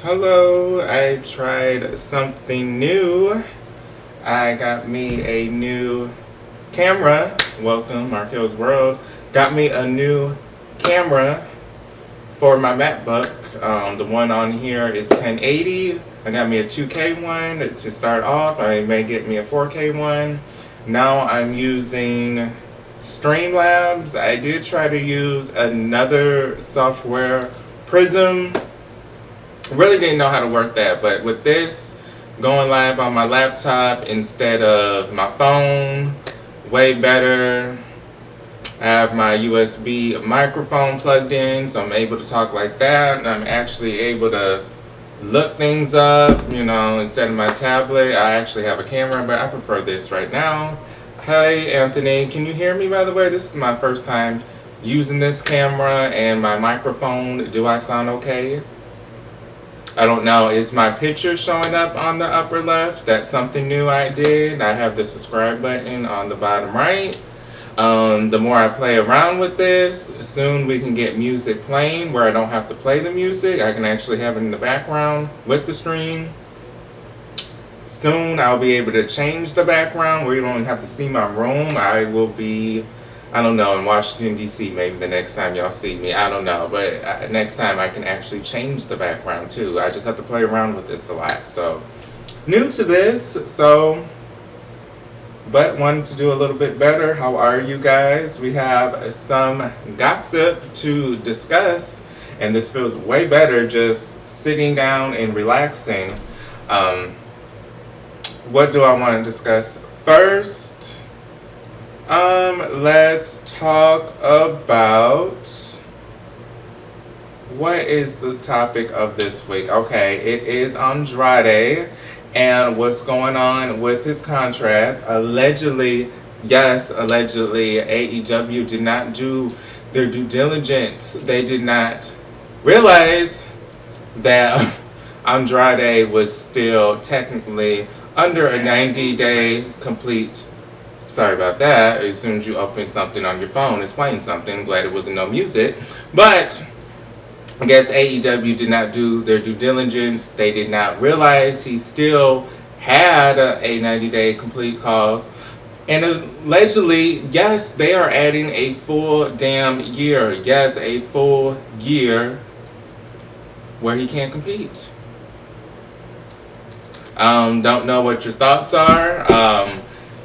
Hello, I tried something new. I got me a new camera. Welcome, Marquelworld. Got me a new camera for my MacBook. The one on here is 1080. I got me a 2K one to start off. I may get me a 4K one. Now I'm using Streamlabs. I did try to use another software, Prism. Really didn't know how to work that, but with this going live on my laptop instead of my phone, way better. I have my USB microphone plugged in, so I'm able to talk like that, and I'm actually able to look things up, instead of my tablet. I actually have a camera, but I prefer this right now. Hi, Anthony, can you hear me, by the way? This is my first time using this camera and my microphone. Do I sound okay? I don't know. Is my picture showing up on the upper left? That's something new I did. I have the subscribe button on the bottom right. The more I play around with this, soon we can get music playing where I don't have to play the music. I can actually have it in the background with the stream. Soon I'll be able to change the background where you don't even have to see my room. I will be, I don't know, in Washington, D.C. maybe the next time y'all see me. I don't know. But next time I can actually change the background too. I just have to play around with this a lot. So, new to this. But wanted to do a little bit better. How are you guys? We have some gossip to discuss. And this feels way better just sitting down and relaxing. What do I want to discuss first? Let's talk about what is the topic of this week. Okay, it is Andrade and what's going on with his contract. Allegedly, AEW did not do their due diligence. They did not realize that Andrade was still technically under a 90-day complete. Sorry about that. As soon as you open something on your phone, it's playing something. Glad it wasn't no music. But I guess AEW did not do their due diligence. They did not realize he still had a 90-day complete cause. And allegedly, yes, they are adding a full damn year. Yes, a full year where he can't compete. Don't know what your thoughts are.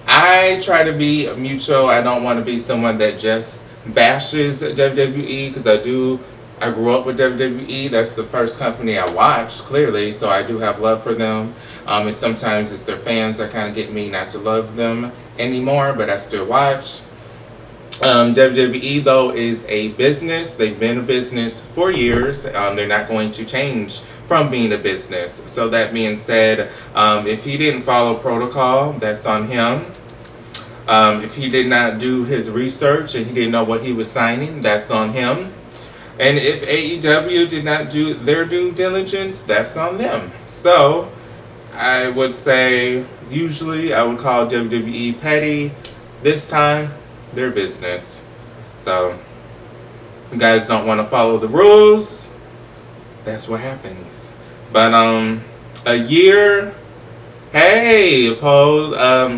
I try to be mutual. I don't want to be someone that just bashes WWE because I grew up with WWE. That's the first company I watched, clearly, so I do have love for them. And sometimes it's their fans that kind of get me not to love them anymore, but I still watch. WWE, though, is a business. They've been a business for years. They're not going to change from being a business. So that being said, if he didn't follow protocol, that's on him. If he did not do his research and he didn't know what he was signing, that's on him. And if AEW did not do their due diligence, that's on them. So I would say, usually I would call WWE petty. This time, their business. So, you guys don't want to follow the rules, that's what happens. But a year. Hey, Paul,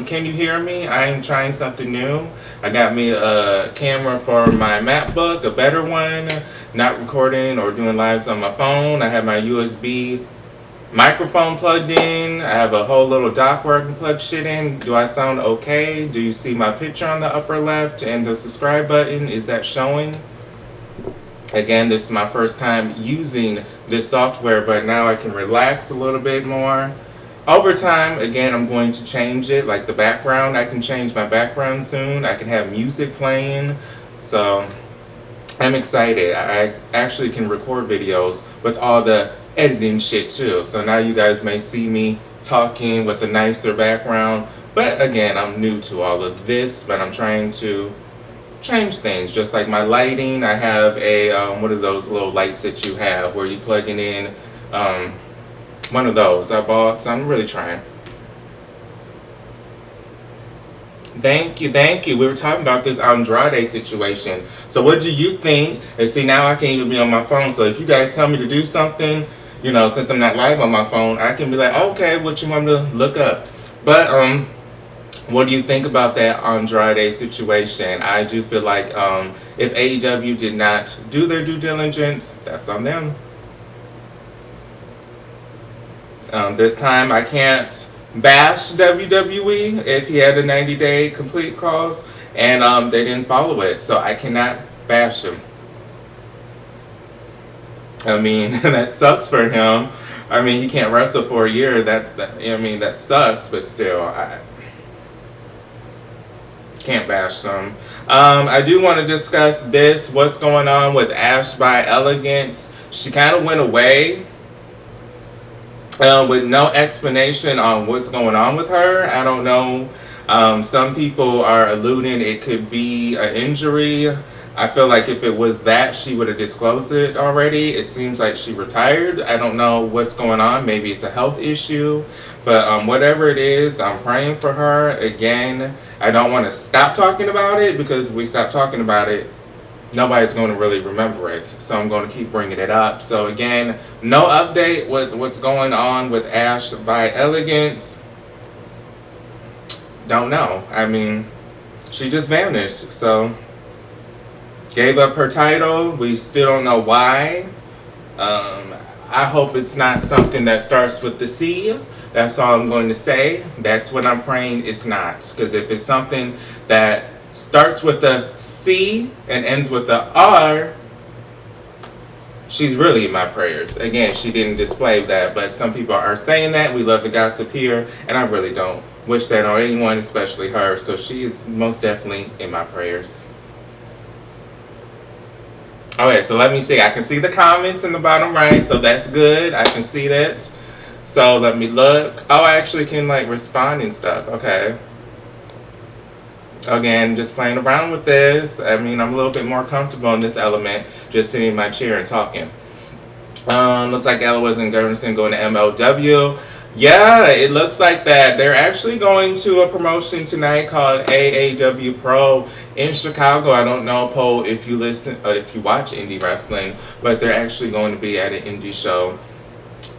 can you hear me? I'm trying something new. I got me a camera for my MacBook, a better one. Not recording or doing lives on my phone. I have my USB microphone plugged in. I have a whole little dock where I can plug shit in. Do I sound okay? Do you see my picture on the upper left and the subscribe button? Is that showing? Again, this is my first time using this software, but now I can relax a little bit more. Over time, again, I'm going to change it, like the background. I can change my background soon. I can have music playing. So I'm excited. I actually can record videos with all the editing shit too. So now you guys may see me talking with a nicer background. But again, I'm new to all of this, but I'm trying to change things. Just like my lighting, I have a, what are those little lights that you have where you plug it in? One of those I bought, so I'm really trying. Thank you. We were talking about this Andrade situation. So what do you think? And see, now I can't even be on my phone. So if you guys tell me to do something, since I'm not live on my phone, I can be like, okay, what you want me to look up? But what do you think about that Andrade situation? I do feel like if AEW did not do their due diligence, that's on them. This time I can't bash WWE if he had a 90-day complete clause and they didn't follow it, so I cannot bash him. I mean, that sucks for him. I mean, he can't wrestle for a year. That sucks, but still, I can't bash them. I do want to discuss what's going on with Ash by Elegance. She kind of went away with no explanation on what's going on with her. I don't know. Some people are alluding it could be an injury. I feel like if it was that, she would have disclosed it already. It seems like she retired. I don't know what's going on. Maybe it's a health issue. But whatever it is, I'm praying for her. Again, I don't want to stop talking about it because if we stop talking about it, nobody's going to really remember it. So I'm going to keep bringing it up. So again, no update with what's going on with Ash by Elegance. Don't know. I mean, she just vanished. So gave up her title. We still don't know why. I hope it's not something that starts with the C. That's all I'm going to say. That's what I'm praying it's not. Because if it's something that starts with the C and ends with the R, she's really in my prayers. Again, she didn't display that, but some people are saying that. We love to gossip here, and I really don't wish that on anyone, especially her. So she is most definitely in my prayers. Okay, so let me see. I can see the comments in the bottom right, so that's good. I can see that. So let me look. Oh, I actually can respond and stuff. Okay. Again, just playing around with this. I mean, I'm a little bit more comfortable in this element, just sitting in my chair and talking. Looks like Ellis and Gerson going to MLW. Yeah, it looks like that. They're actually going to a promotion tonight called AEW Pro in Chicago. I don't know, Poe, if you watch indie wrestling, but they're actually going to be at an indie show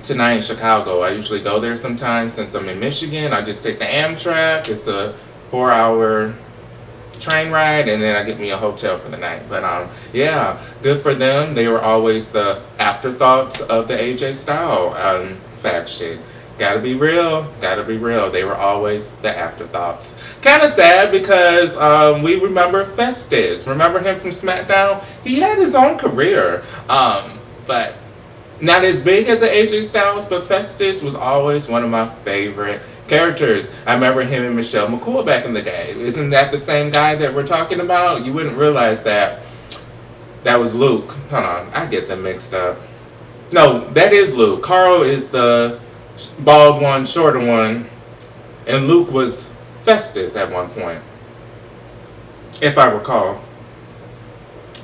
tonight in Chicago. I usually go there sometimes since I'm in Michigan. I just take the Amtrak. It's a 4-hour train ride, and then I get me a hotel for the night. But yeah, good for them. They were always the afterthoughts of the AJ Styles faction. Gotta be real. They were always the afterthoughts. Kind of sad because we remember Festus. Remember him from SmackDown? He had his own career, but not as big as the AJ Styles. But Festus was always one of my favorite characters. I remember him and Michelle McCool back in the day. Isn't that the same guy that we're talking about? You wouldn't realize that. That was Luke. Hold on, I get them mixed up. No, that is Luke. Carl is the bald one, shorter one, and Luke was Festus at one point, if I recall.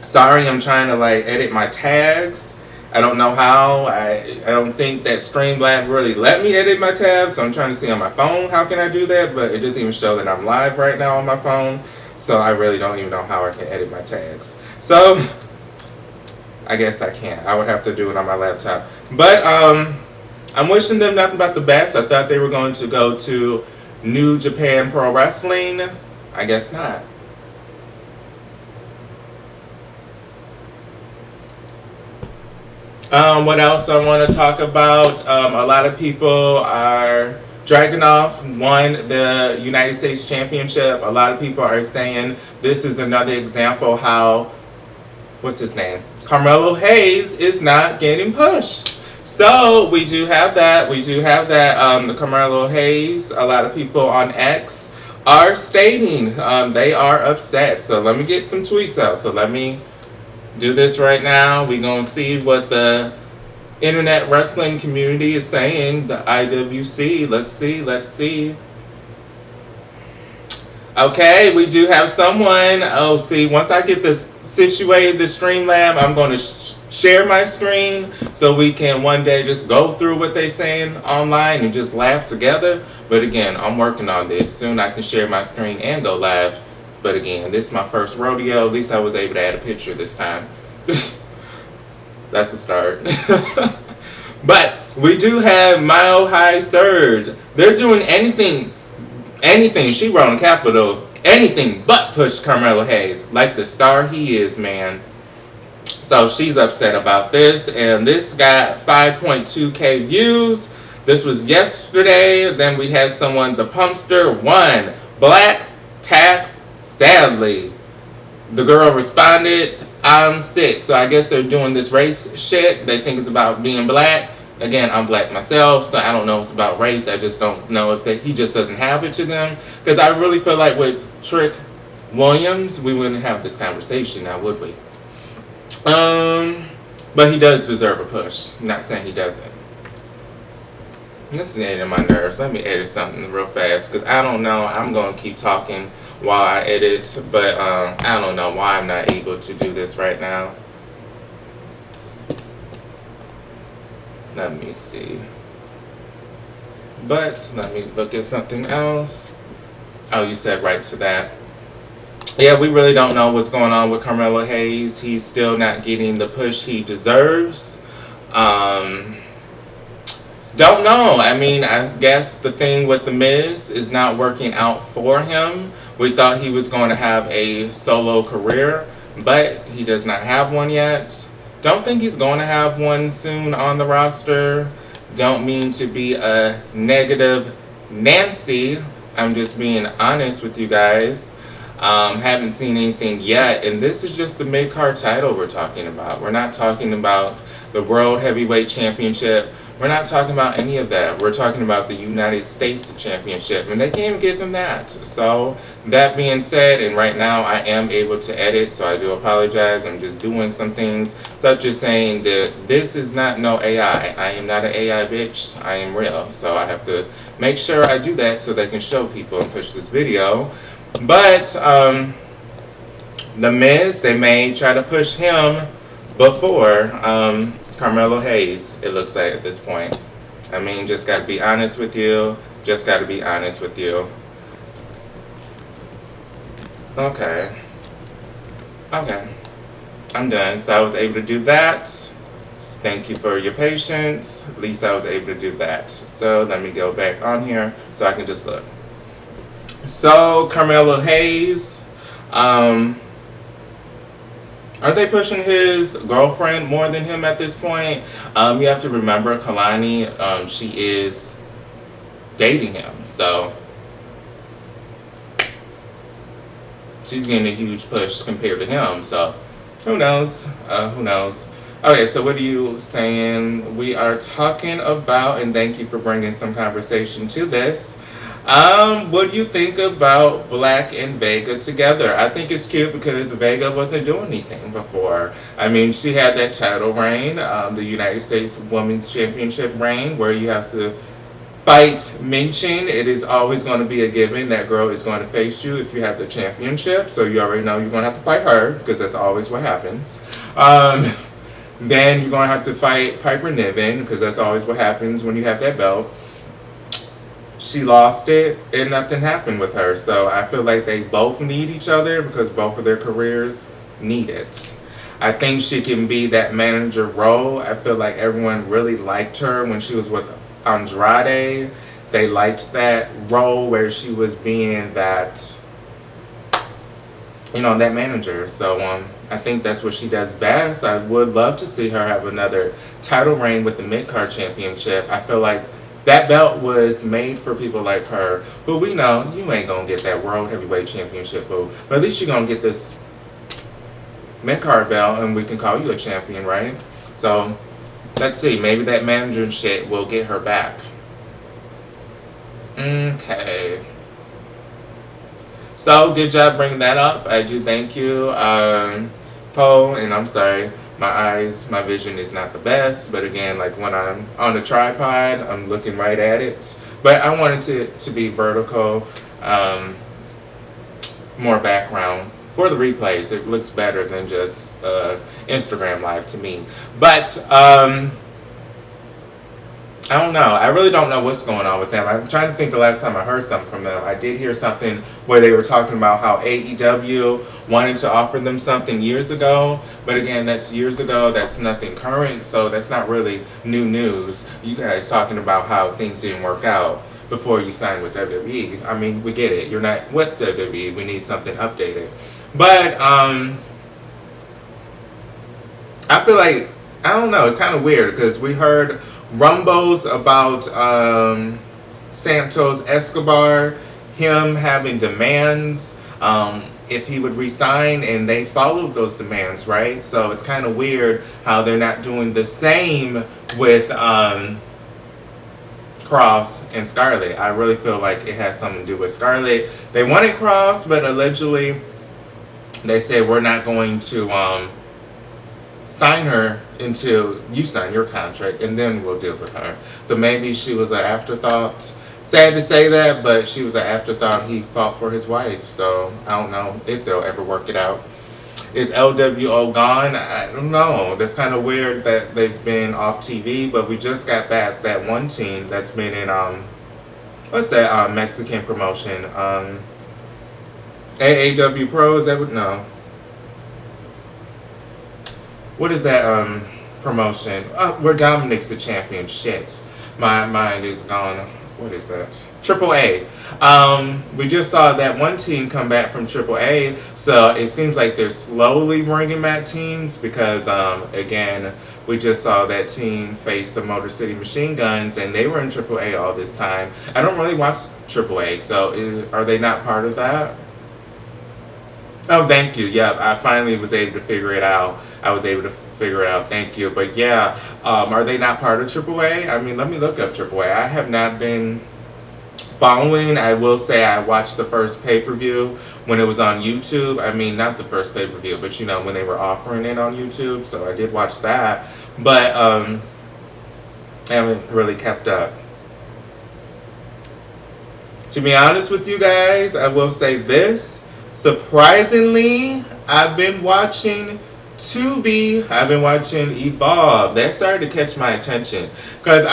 Sorry, I'm trying to edit my tags. I don't know how. I don't think that Streamlabs really let me edit my tabs, so I'm trying to see on my phone how can I do that, but it doesn't even show that I'm live right now on my phone, so I really don't even know how I can edit my tags. So I guess I can't. I would have to do it on my laptop. But I'm wishing them nothing but the best. I thought they were going to go to New Japan Pro Wrestling. I guess not. What else I want to talk about? A lot of people are Dragunov won the United States Championship. A lot of people are saying this is another example how, what's his name? Carmelo Hayes is not getting pushed. So we do have that. The Carmelo Hayes, a lot of people on X are stating they are upset. So let me get some tweets out. So let me do this right now. We're going to see what the internet wrestling community is saying. The IWC. Let's see. Okay, we do have someone. Oh, see, once I get this situated, the Streamlab, I'm going to share my screen so we can one day just go through what they're saying online and just laugh together. But again, I'm working on this. Soon I can share my screen and go live. But again, this is my first rodeo. At least I was able to add a picture this time. That's a start. But we do have Mile High Surge. They're doing anything, she wrote on Capital, anything but push Carmelo Hayes like the star he is, man. So she's upset about this, and this got 5.2k views. This was yesterday. Then we had someone, the Pumpster, won Black Tax Sadly. The girl responded, I'm sick. So I guess they're doing this race shit. They think it's about being black. Again, I'm black myself, so I don't know if it's about race. I just don't know if he just doesn't have it to them. Because I really feel like with Trick Williams, we wouldn't have this conversation now, would we? But he does deserve a push. I'm not saying he doesn't. This is getting on my nerves. Let me edit something real fast because I don't know. I'm going to keep talking while I edit, but I don't know why I'm not able to do this right now. Let me see. But let me look at something else. Oh, you said right to that. Yeah, we really don't know what's going on with Carmelo Hayes. He's still not getting the push he deserves. Don't know. I mean, I guess the thing with The Miz is not working out for him. We thought he was going to have a solo career, but he does not have one yet. Don't think he's going to have one soon on the roster. Don't mean to be a negative Nancy. I'm just being honest with you guys. Haven't seen anything yet, and this is just the mid-card title we're talking about. We're not talking about the World Heavyweight Championship. We're not talking about any of that. We're talking about the United States Championship, and they can't even give him that. So, that being said, and right now I am able to edit, so I do apologize. I'm just doing some things, such as saying that this is not no AI. I am not an AI bitch. I am real. So, I have to make sure I do that so they can show people and push this video. But, The Miz, they may try to push him before, Carmelo Hayes, it looks like at this point. I mean, just got to be honest with you. Just got to be honest with you. Okay. Okay. I'm done. So I was able to do that. Thank you for your patience. At least I was able to do that. So let me go back on here so I can just look. So, Carmelo Hayes. Are they pushing his girlfriend more than him at this point? You have to remember, Kalani, she is dating him. So, she's getting a huge push compared to him. So, who knows? Who knows? Okay, so what are you saying? We are talking about, and thank you for bringing some conversation to this. What do you think about Black and Vega together? I think it's cute because Vega wasn't doing anything before. I mean, she had that title reign, the United States Women's Championship reign, where you have to fight Minchin. It is always going to be a given that girl is going to face you if you have the championship. So you already know you're going to have to fight her because that's always what happens. Then you're going to have to fight Piper Niven because that's always what happens when you have that belt. She lost it and nothing happened with her. So I feel like they both need each other because both of their careers need it. I think she can be that manager role. I feel like everyone really liked her when she was with Andrade. They liked that role where she was being that, that manager. So I think that's what she does best. I would love to see her have another title reign with the mid-card championship. I feel like that belt was made for people like her, but we know you ain't gonna get that World Heavyweight Championship, boo. But at least you're gonna get this mid-card belt, and we can call you a champion, right? So, let's see. Maybe that manager shit will get her back. Okay. So, good job bringing that up. I do thank you, Poe, and I'm sorry. My vision is not the best, but again, like when I'm on a tripod, I'm looking right at it. But I wanted it to be vertical, more background. For the replays, it looks better than just Instagram Live to me. But I don't know. I really don't know what's going on with them. I'm trying to think the last time I heard something from them. I did hear something where they were talking about how AEW wanted to offer them something years ago. But again, that's years ago. That's nothing current. So that's not really new news. You guys talking about how things didn't work out before you signed with WWE. I mean, we get it. You're not with WWE. We need something updated. But I feel like, I don't know. It's kind of weird because we heard rumbles about Santos Escobar, him having demands if he would resign, and they followed those demands, right? So it's kind of weird how they're not doing the same with Cross and Scarlett. I really feel like it has something to do with Scarlett. They wanted Cross, but allegedly they said we're not going to sign her until you sign your contract, and then we'll deal with her. So maybe she was an afterthought. Sad to say that, but she was an afterthought. He fought for his wife, so I don't know if they'll ever work it out. Is LWO gone? I don't know. That's kind of weird that they've been off TV, but we just got back that one team that's been in what's that Mexican promotion? AAW Pro, is that what? No. What is that promotion? Where Dominic's the champion. Shit. My mind is gone. What is that? Triple A. We just saw that one team come back from Triple A, so it seems like they're slowly bringing back teams because, again, we just saw that team face the Motor City Machine Guns, and they were in Triple A all this time. I don't really watch Triple A, so are they not part of that? Oh, thank you. Yeah, I finally was able to figure it out. Thank you. But yeah, are they not part of AAA? I mean, let me look up AAA. I have not been following. I will say I watched the first pay-per-view when it was on YouTube. I mean, not the first pay-per-view, but you know, when they were offering it on YouTube. So I did watch that. But I haven't really kept up. To be honest with you guys, I will say this. Surprisingly, I've been watching Tubi. I've been watching Evolve. That started to catch my attention because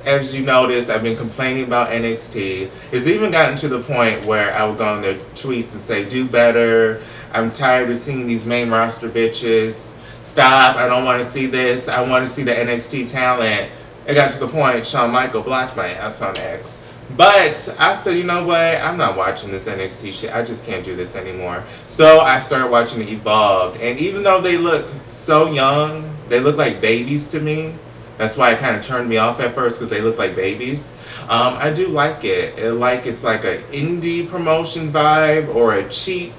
as you notice, I've been complaining about NXT. It's even gotten to the point where I would go on their tweets and say, "Do better. I'm tired of seeing these main roster bitches. Stop. I don't want to see this. I want to see the NXT talent." It got to the point Shawn Michael blocked my ass on X. But I said, you know what? I'm not watching this NXT shit. I just can't do this anymore. So I started watching Evolved. And even though they look so young, they look like babies to me. That's why it kind of turned me off at first, because they look like babies. I do like it. It's like an indie promotion vibe or a cheap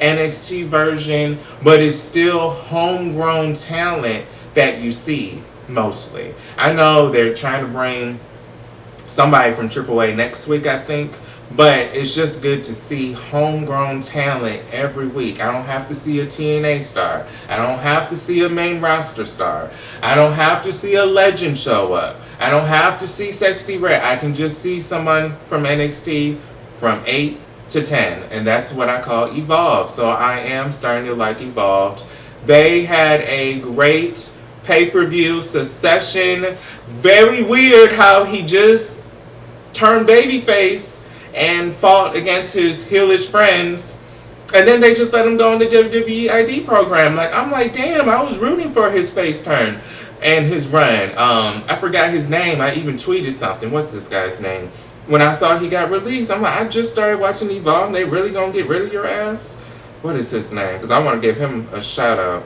NXT version, but it's still homegrown talent that you see mostly. I know they're trying to bring somebody from AAA next week, I think. But it's just good to see homegrown talent every week. I don't have to see a TNA star. I don't have to see a main roster star. I don't have to see a legend show up. I don't have to see Sexy Red. I can just see someone from NXT from 8 to 10. And that's what I call Evolve. So I am starting to like Evolved. They had a great pay-per-view Succession. Very weird how he just turned babyface and fought against his heelish friends, and then they just let him go on the WWE ID program. I'm like, damn, I was rooting for his face turn and his run. I forgot his name. I even tweeted something. What's this guy's name? When I saw he got released, I'm like, I just started watching Evolve, and they really gonna get rid of your ass? What is his name? Because I want to give him a shout out.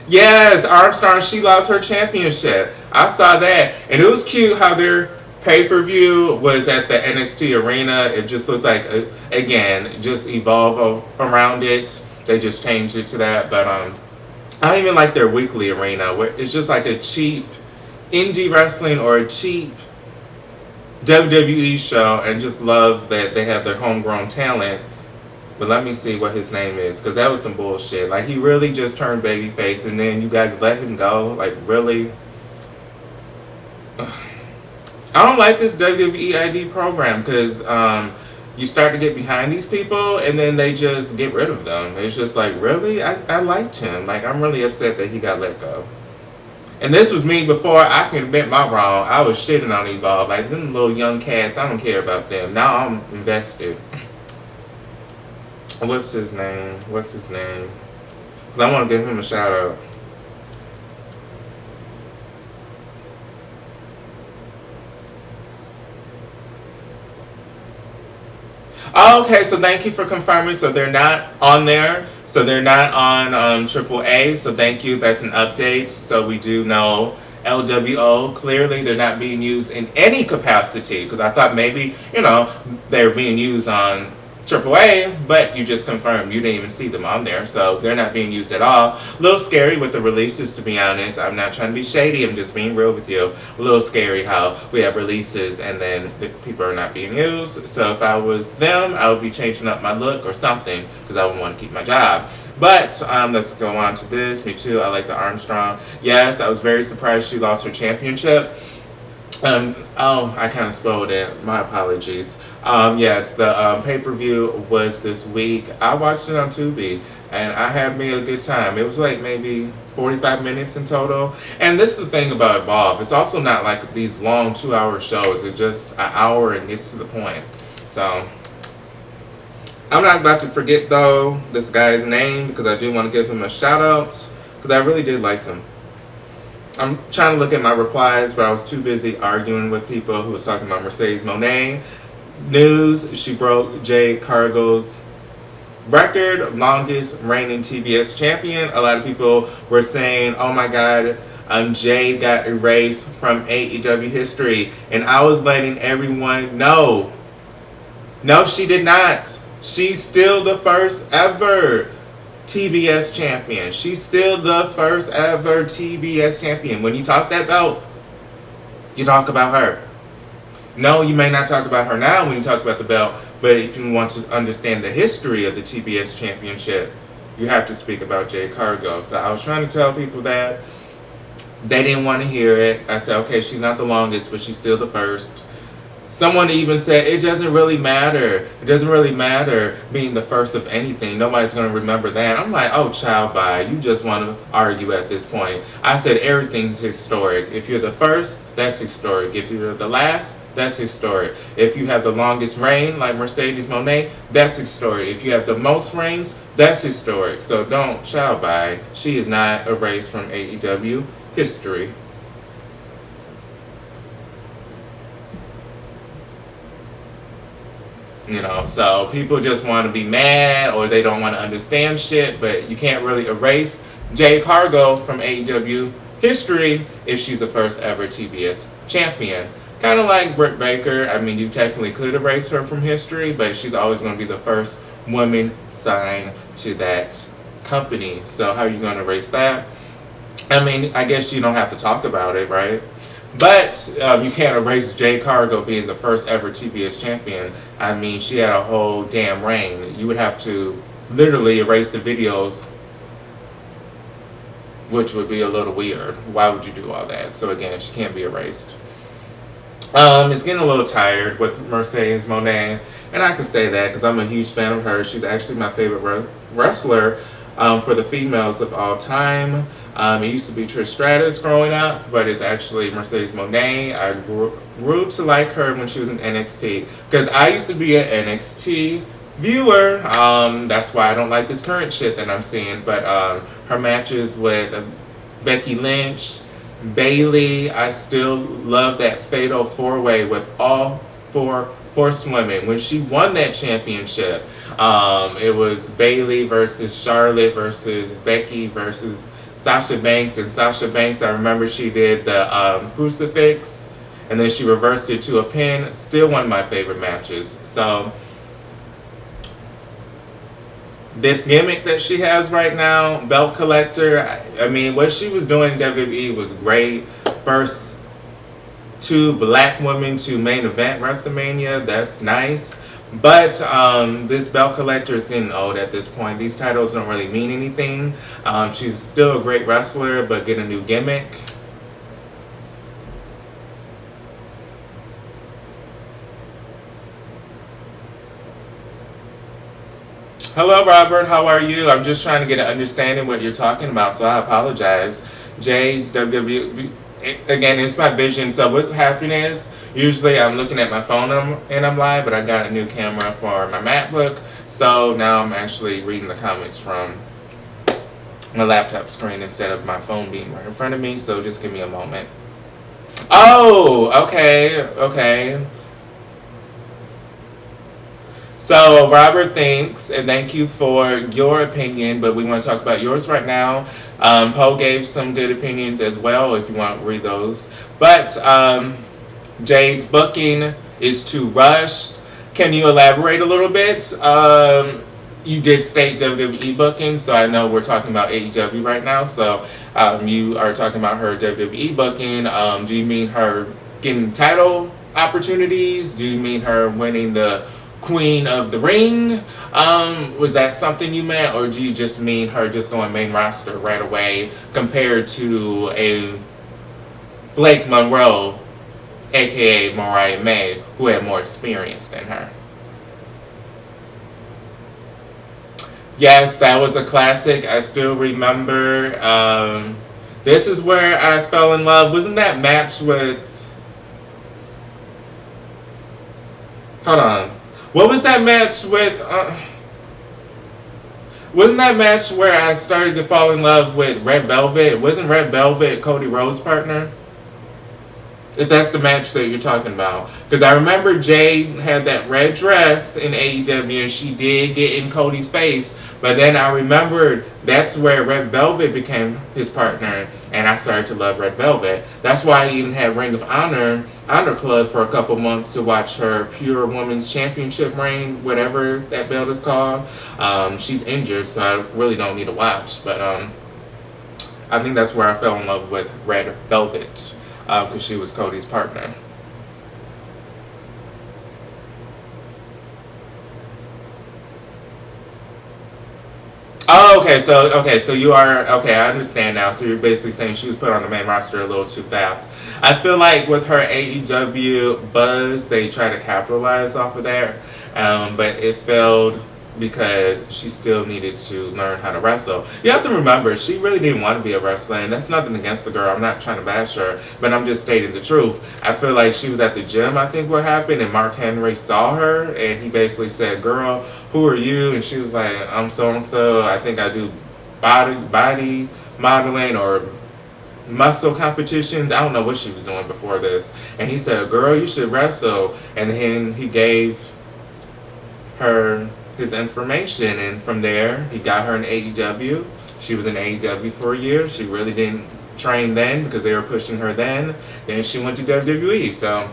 Yes, Armstrong, she lost her championship. I saw that. And it was cute how their pay-per-view was at the NXT arena. It just looked like, again, just Evolve around it. They just changed it to that. But I don't even like their weekly arena, where it's just like a cheap indie wrestling or a cheap WWE show. And just love that they have their homegrown talent. But let me see what his name is, because that was some bullshit. He really just turned babyface, and then you guys let him go. Really? I don't like this WWE ID program, because you start to get behind these people, and then they just get rid of them. It's just really? I liked him. I'm really upset that he got let go. And this was me before I can admit my wrong. I was shitting on Evolve. Like, them little young cats, I don't care about them. Now I'm invested. What's his name? Because I want to give him a shout out. Okay, so thank you for confirming. So they're not on there. So they're not on AAA. So thank you. That's an update. So we do know LWO. Clearly, they're not being used in any capacity. Because I thought maybe, they're being used on AAA, but you just confirmed you didn't even see them on there, so they're not being used at all. A little scary with the releases, to be honest. I'm not trying to be shady, I'm just being real with you. A little scary how we have releases and then the people are not being used. So if I was them, I would be changing up my look or something because I would want to keep my job. But let's go on to this. Me too, I like the Armstrong. Yes, I was very surprised she lost her championship. I kind of spoiled it. My apologies. Yes, the pay-per-view was this week. I watched it on Tubi, and I had me a good time. It was like maybe 45 minutes in total. And this is the thing about Evolve. It's also not like these long 2-hour shows. It's just an hour and gets to the point. So, I'm not about to forget, though, this guy's name, because I do want to give him a shout-out, because I really did like him. I'm trying to look at my replies, but I was too busy arguing with people who was talking about Mercedes Moné. News, she broke Jade Cargill's record, longest reigning TBS champion. A lot of people were saying, oh my god, Jade got erased from AEW history. And I was letting everyone know, no, she did not. She's still the first ever TBS champion. She's still the first ever TBS champion. When you talk that belt, you talk about her. No, you may not talk about her now when you talk about the belt, but if you want to understand the history of the TBS championship, you have to speak about Jade Cargill. So I was trying to tell people that. They didn't want to hear it. I said, okay, she's not the longest, but she's still the first. Someone even said, it doesn't really matter. It doesn't really matter being the first of anything. Nobody's going to remember that. I'm like, oh, child, bye. You just want to argue at this point. I said, everything's historic. If you're the first, that's historic. If you're the last, that's historic. If you have the longest reign, like Mercedes Moné, that's historic. If you have the most reigns, that's historic. So don't, child, bye. She is not erased from AEW history. So people just want to be mad or they don't want to understand shit, but you can't really erase Jade Cargill from AEW history if she's the first ever TBS champion. Kind of like Britt Baker. I mean, you technically could erase her from history, but she's always going to be the first woman signed to that company. So how are you going to erase that? I mean, I guess you don't have to talk about it, right? But you can't erase Jade Cargill being the first ever TBS champion. I mean, she had a whole damn reign. You would have to literally erase the videos, which would be a little weird. Why would you do all that? So again, she can't be erased. It's getting a little tired with Mercedes Moné, and I can say that because I'm a huge fan of her. She's actually my favorite wrestler for the females of all time. It used to be Trish Stratus growing up, but it's actually Mercedes Moné. I grew to like her when she was in NXT because I used to be an NXT viewer. That's why I don't like this current shit that I'm seeing. But her matches with Becky Lynch, Bayley, I still love that fatal 4-way with all 4 horsewomen. When she won that championship, it was Bayley versus Charlotte versus Becky versus Sasha Banks. And Sasha Banks, I remember she did the crucifix and then she reversed it to a pin. Still one of my favorite matches. So this gimmick that she has right now, belt collector, I mean, what she was doing in WWE was great. First 2 black women to main event WrestleMania, that's nice. But this belt collector is getting old at this point. These titles don't really mean anything. She's still a great wrestler, but get a new gimmick. Hello, Robert. How are you? I'm just trying to get an understanding what you're talking about, so I apologize. Jay's WWE. Again, it's my vision. So what's happening is usually I'm looking at my phone and I'm live, but I got a new camera for my MacBook. So now I'm actually reading the comments from my laptop screen instead of my phone being right in front of me. So just give me a moment. Oh, okay. So Robert thinks, and thank you for your opinion, but we want to talk about yours right now. Poe gave some good opinions as well, if you want to read those. But Jade's booking is too rushed. Can you elaborate a little bit? You did state WWE booking, so I know we're talking about AEW right now. So you are talking about her WWE booking. Do you mean her getting title opportunities? Do you mean her winning the Queen of the Ring? Was that something you meant, or do you just mean her just going main roster right away compared to a Blake Monroe, aka Mariah May, who had more experience than her? Yes, that was a classic. I still remember. This is where I fell in love. Wasn't that match with... Hold on. What was that match with... wasn't that match where I started to fall in love with Red Velvet? Wasn't Red Velvet Cody Rhodes' partner? If that's the match that you're talking about. Because I remember Jade had that red dress in AEW and she did get in Cody's face. But then I remembered that's where Red Velvet became his partner. And I started to love Red Velvet. That's why I even had Ring of Honor Club for a couple months to watch her Pure Women's Championship reign, whatever that belt is called. She's injured, so I really don't need to watch. But I think that's where I fell in love with Red Velvet. Because she was Cody's partner. Oh, okay, so you are, okay, I understand now. So you're basically saying she was put on the main roster a little too fast. I feel like with her AEW buzz, they try to capitalize off of that, but it failed because she still needed to learn how to wrestle. You have to remember, she really didn't want to be a wrestler, and that's nothing against the girl. I'm not trying to bash her, but I'm just stating the truth. I feel like she was at the gym, I think what happened, and Mark Henry saw her, and he basically said, "Girl, who are you?" And she was like, "I'm so-and-so. I think I do body modeling or muscle competitions." I don't know what she was doing before this. And he said, "Girl, you should wrestle." And then he gave her his information, and from there he got her in AEW. She was in AEW for a year. She really didn't train then because they were pushing her then. Then she went to WWE. So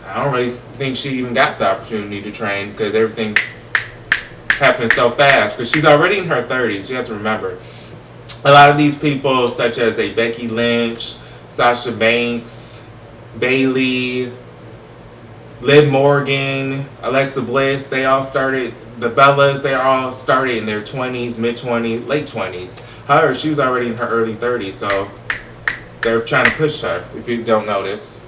I don't really think she even got the opportunity to train because everything happened so fast. Because she's already in her 30s. You have to remember, a lot of these people, such as a Becky Lynch, Sasha Banks, Bayley, Liv Morgan, Alexa Bliss, they all started, the Bellas, they all started in their 20s, mid-20s, late 20s. However, she was already in her early 30s, so they're trying to push her, if you don't notice.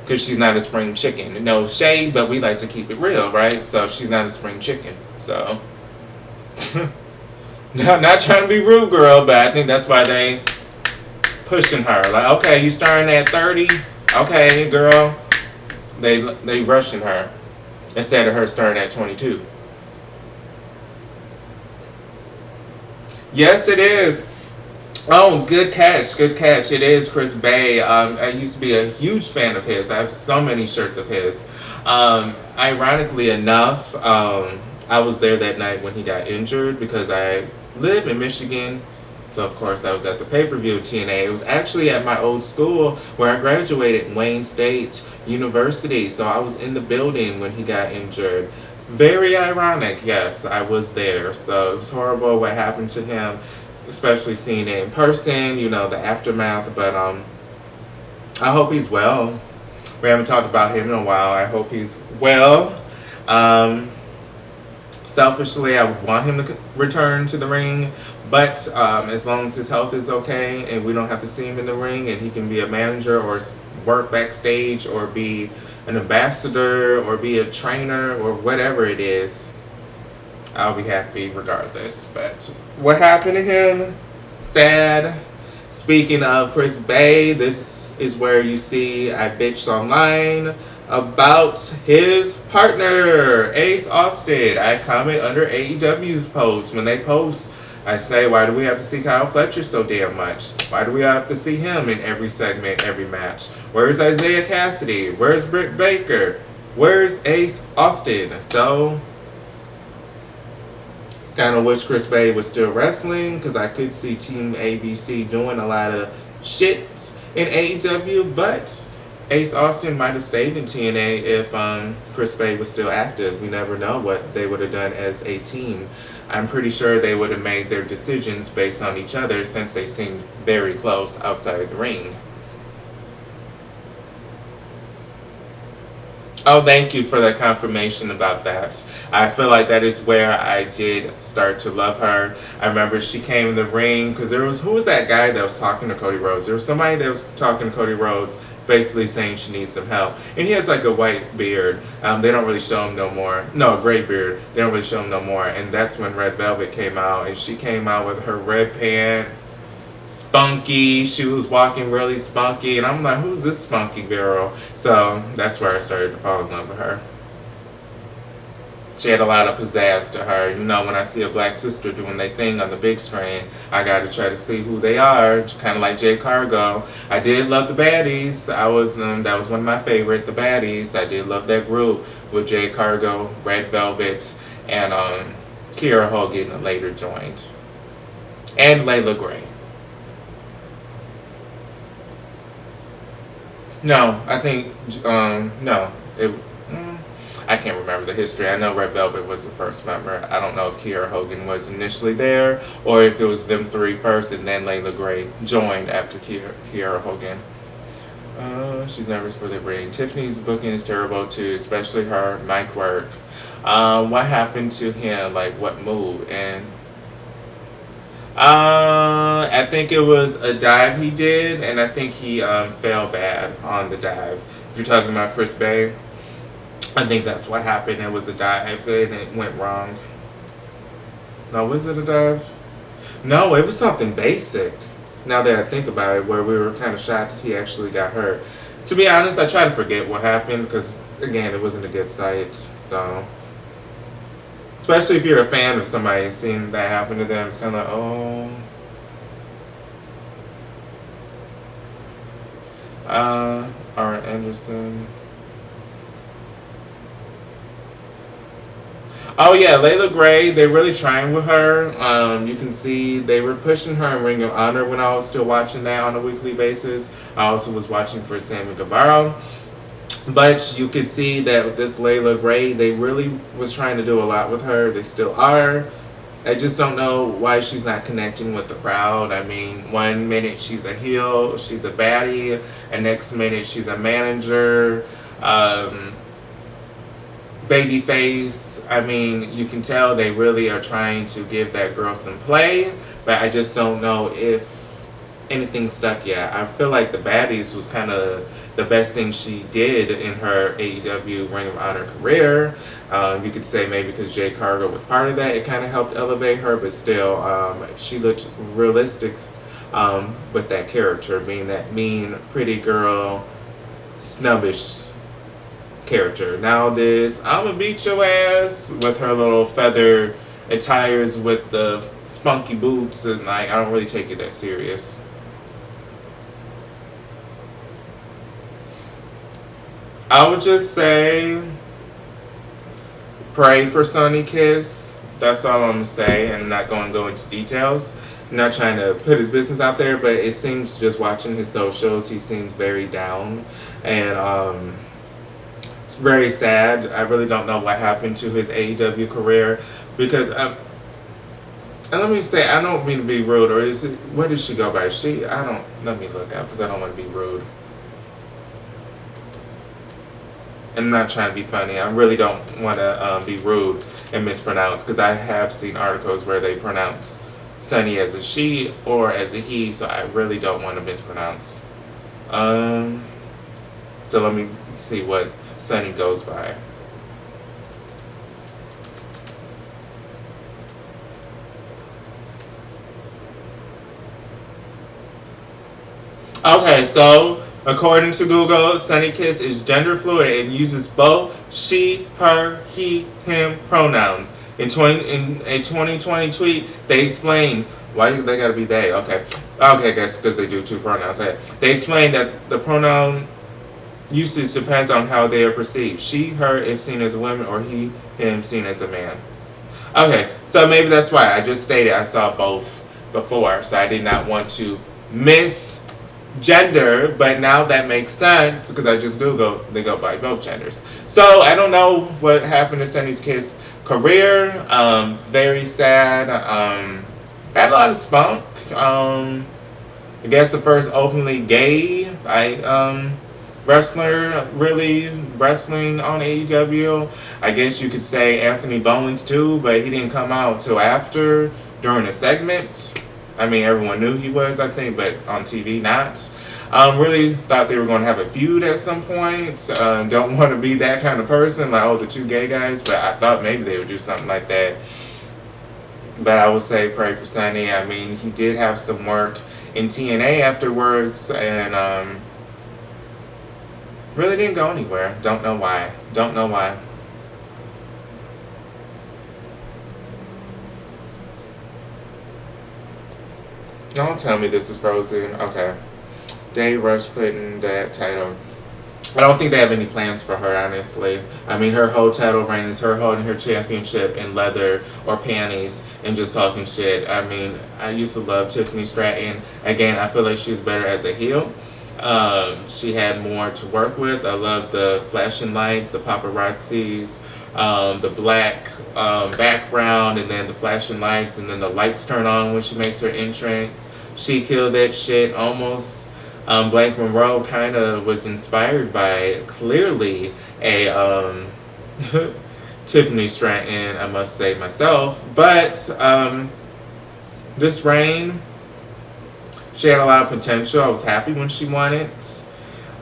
Because she's not a spring chicken. No shade, but we like to keep it real, right? So she's not a spring chicken, so. Not trying to be rude, girl, but I think that's why they pushing her. Like, okay, you starting at 30? Okay, girl. They rushing her instead of her starting at 22. Yes, it is. Oh, good catch. It is Chris Bay. I used to be a huge fan of his. I have so many shirts of his. Ironically enough, I was there that night when he got injured because I live in Michigan. So, of course, I was at the pay-per-view TNA. It was actually at my old school where I graduated, Wayne State University. So I was in the building when he got injured. Very ironic, yes, I was there. So it was horrible what happened to him, especially seeing it in person, you know, the aftermath. But I hope he's well. We haven't talked about him in a while. I hope he's well. Selfishly, I would want him to return to the ring. But as long as his health is okay and we don't have to see him in the ring and he can be a manager or work backstage or be an ambassador or be a trainer or whatever it is, I'll be happy regardless. But what happened to him? Sad Speaking of Chris Bay, this is where you see I bitched online about his partner, Ace Austin. I comment under AEW's post. When they post, I say, why do we have to see Kyle Fletcher so damn much? Why do we have to see him in every segment, every match? Where's Isaiah Cassidy? Where's Britt Baker? Where's Ace Austin? So, kind of wish Chris Bay was still wrestling because I could see Team ABC doing a lot of shit in AEW, but Ace Austin might have stayed in TNA if Chris Bay was still active. We never know what they would have done as a team. I'm pretty sure they would have made their decisions based on each other since they seemed very close outside of the ring. Oh, thank you for the confirmation about that. I feel like that is where I did start to love her. I remember she came in the ring because who was that guy that was talking to Cody Rhodes? There was somebody that was talking to Cody Rhodes basically saying she needs some help. And he has like a white beard. They don't really show him no more. No, a gray beard. They don't really show him no more. And that's when Red Velvet came out. And she came out with her red pants. Spunky. She was walking really spunky. And I'm like, who's this spunky girl? So that's where I started to fall in love with her. She had a lot of pizzazz to her. You know, when I see a black sister doing their thing on the big screen, I got to try to see who they are. Kind of like Jay Cargo. I did love the Baddies. That was one of my favorite, the Baddies. I did love that group with Jay Cargo, Red Velvet, and Kiera Hogan later joined. And Layla Gray. No, I think, no. I can't remember the history. I know Red Velvet was the first member. I don't know if Kiera Hogan was initially there or if it was them three first and then Layla Gray joined after Kiera Hogan. She's nervous for the ring. Tiffany's booking is terrible too, especially her mic work. What happened to him? Like what move? And I think it was a dive he did, and I think he fell bad on the dive. If you're talking about Chris Bay, I think that's what happened. It was a dive, and it went wrong. No, was it a dive? No, it was something basic. Now that I think about it, where we were kind of shocked he actually got hurt. To be honest, I try to forget what happened because, again, it wasn't a good sight. So, especially if you're a fan of somebody and seeing that happen to them, it's kind of like, oh. Art Anderson. Oh yeah, Layla Gray, they're really trying with her. You can see they were pushing her in Ring of Honor when I was still watching that on a weekly basis. I also was watching for Sammy Guevara. But you could see that with this Layla Gray, they really was trying to do a lot with her. They still are. I just don't know why she's not connecting with the crowd. I mean, one minute she's a heel, she's a baddie, and next minute she's a manager, babyface. I mean, you can tell they really are trying to give that girl some play, but I just don't know if anything stuck yet. I feel like the Baddies was kind of the best thing she did in her AEW Ring of Honor career. You could say maybe because Jay Cargo was part of that, it kind of helped elevate her, but still, she looked realistic with that character, being that mean, pretty girl, snubbish character. Now this, I'ma beat your ass with her little feather attires with the spunky boots, and like, I don't really take it that serious. I would just say, pray for Sonny Kiss. That's all I'm going to say. I'm not going to go into details. I'm not trying to put his business out there, but it seems just watching his socials, he seems very down. And it's very sad. I really don't know what happened to his AEW career. Because, and let me say, I don't mean to be rude, or what did she go by? Let me look up because I don't want to be rude. And I'm not trying to be funny. I really don't want to be rude and mispronounce because I have seen articles where they pronounce Sonny as a she or as a he, so I really don't want to mispronounce. So let me see what Sonny goes by. Okay, so according to Google, Sunny Kiss is gender fluid and uses both she, her, he, him pronouns. In a 2020 tweet, they explained why they gotta be they. Okay, I guess because they do two pronouns. Okay. They explained that the pronoun usage depends on how they are perceived. She, her, if seen as a woman, or he, him, seen as a man. Okay, so maybe that's why I just stated I saw both before, so I did not want to misgender, but now that makes sense because I just Googled, they go by both genders. So I don't know what happened to Sunny's Kiss career. Very sad. Had a lot of spunk. I guess the first openly gay wrestler really wrestling on AEW. I guess you could say Anthony Bowens too, but he didn't come out till after during a segment. I mean, everyone knew he was, I think, but on TV not. Really thought they were going to have a feud at some point. Don't want to be that kind of person, like, oh, the two gay guys, but I thought maybe they would do something like that. But I would say pray for Sonny. I mean, he did have some work in TNA afterwards, and really didn't go anywhere. Don't know why. Don't know why. Don't tell me this is frozen. Okay. Dave Rush putting that title. I don't think they have any plans for her, honestly. I mean, her whole title reign is her holding her championship in leather or panties and just talking shit. I mean, I used to love Tiffany Stratton. Again, I feel like she's better as a heel. She had more to work with. I love the flashing lights, the paparazzis, the black background, and then the flashing lights, and then the lights turn on when she makes her entrance. She killed that shit almost. Blank Monroe kind of was inspired by clearly a Tiffany Stratton, I must say myself. But this reign, she had a lot of potential. I was happy when she won it.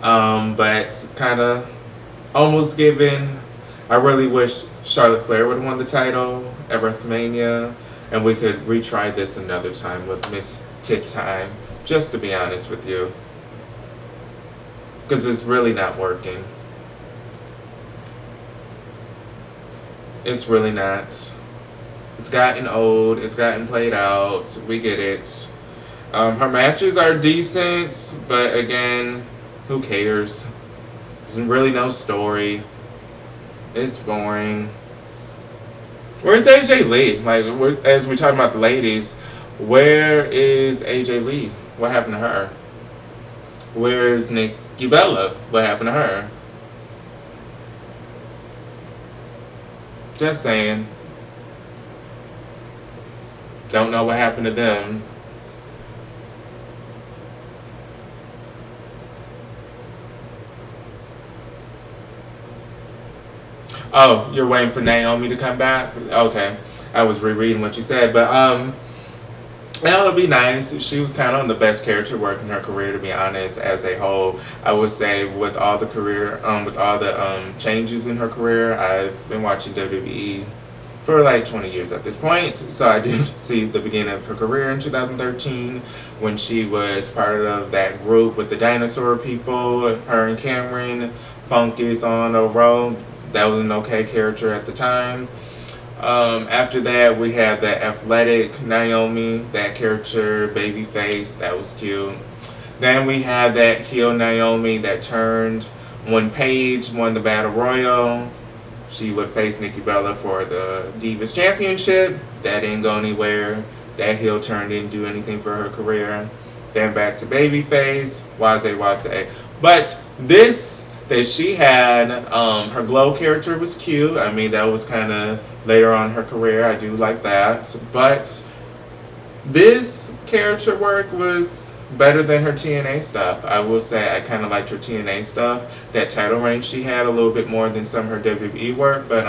But kind of almost given. I really wish Charlotte Flair would have won the title at WrestleMania. And we could retry this another time with Miss Tiff Time. Just to be honest with you. Because it's really not working. It's really not. It's gotten old. It's gotten played out. We get it. Her matches are decent, but again, who cares? There's really no story. It's boring. Where's AJ Lee? Like, as we're talking about the ladies, where is AJ Lee? What happened to her? Where's Nikki Bella? What happened to her? Just saying. Don't know what happened to them. Oh, you're waiting for Naomi to come back? Okay. I was rereading what you said, but that would be nice. She was kind of on the best character work in her career, to be honest, as a whole. I would say with all the changes in her career, I've been watching WWE for like 20 years at this point. So I did see the beginning of her career in 2013 when she was part of that group with the dinosaur people, her and Cameron, Funky's on a road. That was an okay character at the time. After that, we had the athletic Naomi, that character, babyface, that was cute. Then we had that heel Naomi that turned when Paige won the Battle Royal. She would face Nikki Bella for the Divas Championship. That didn't go anywhere. That heel turn didn't do anything for her career. Then back to babyface, Waze. But this that she had, her glow character was cute. I mean, that was kind of later on in her career. I do like that. But this character work was better than her TNA stuff. I will say I kind of liked her TNA stuff. That title reign she had a little bit more than some of her WWE work. But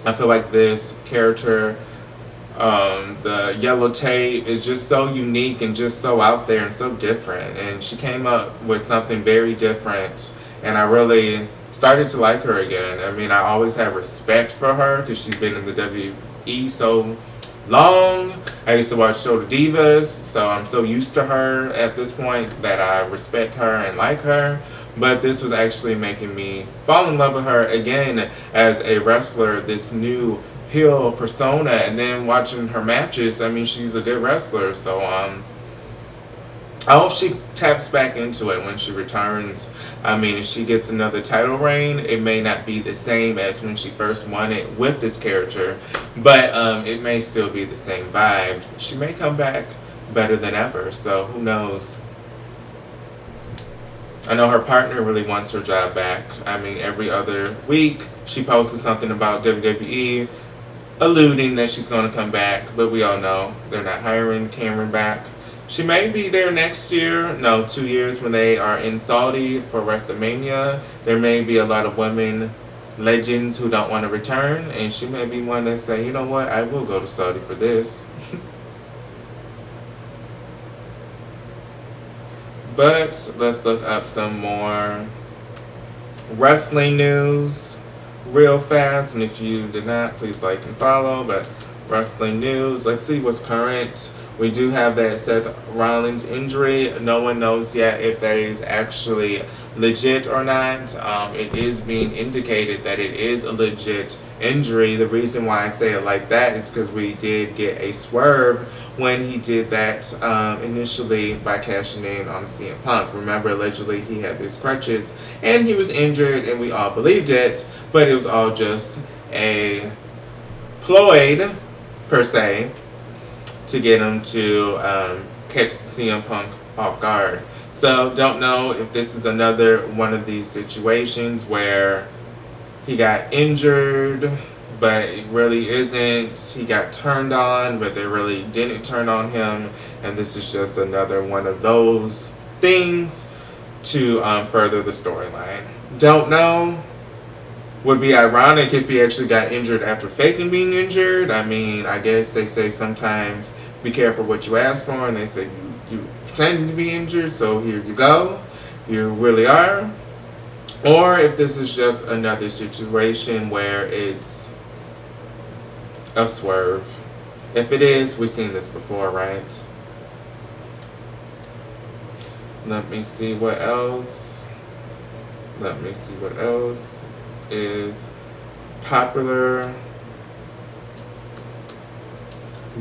I feel like this character, the yellow tape, is just so unique and just so out there and so different. And she came up with something very different. And I really started to like her again. I mean, I always have respect for her because she's been in the WWE so long. I used to watch Show the Divas, so I'm so used to her at this point that I respect her and like her. But this was actually making me fall in love with her again as a wrestler, this new heel persona, and then watching her matches, I mean, she's a good wrestler, so I hope she taps back into it when she returns. I mean, if she gets another title reign, it may not be the same as when she first won it with this character, but it may still be the same vibes. She may come back better than ever, so who knows. I know her partner really wants her job back. I mean, every other week she posted something about WWE, alluding that she's going to come back, but we all know they're not hiring Cameron back. She may be there next year, no, 2 years when they are in Saudi for WrestleMania. There may be a lot of women legends who don't want to return, and she may be one that say, you know what, I will go to Saudi for this. But let's look up some more wrestling news real fast. And if you did not, please like and follow. But wrestling news, let's see what's current. We do have that Seth Rollins injury. No one knows yet if that is actually legit or not. It is being indicated that it is a legit injury. The reason why I say it like that is because we did get a swerve when he did that initially by cashing in on CM Punk. Remember, allegedly he had these crutches and he was injured, and we all believed it, but it was all just a ploy, per se, to get him to catch CM Punk off guard. So don't know if this is another one of these situations where he got injured, but it really isn't. He got turned on, but they really didn't turn on him, and this is just another one of those things to further the storyline. Don't know. Would be ironic if he actually got injured after faking being injured. I mean, I guess they say sometimes be careful what you ask for, and they say you pretend to be injured, so here you go. You really are. Or if this is just another situation where it's a swerve. If it is, we've seen this before, right? Let me see what else. Let me see what else is popular.